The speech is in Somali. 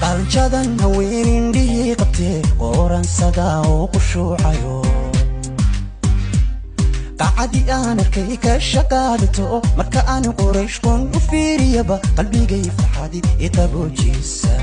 قلجدن هوين indhihii qabtee qoransadaa oo ku shuucayo qacadi aan arkay ka shaqaadato marka aan quraysh kun u fiiriyaba qalbigay farxadii i qaboojisa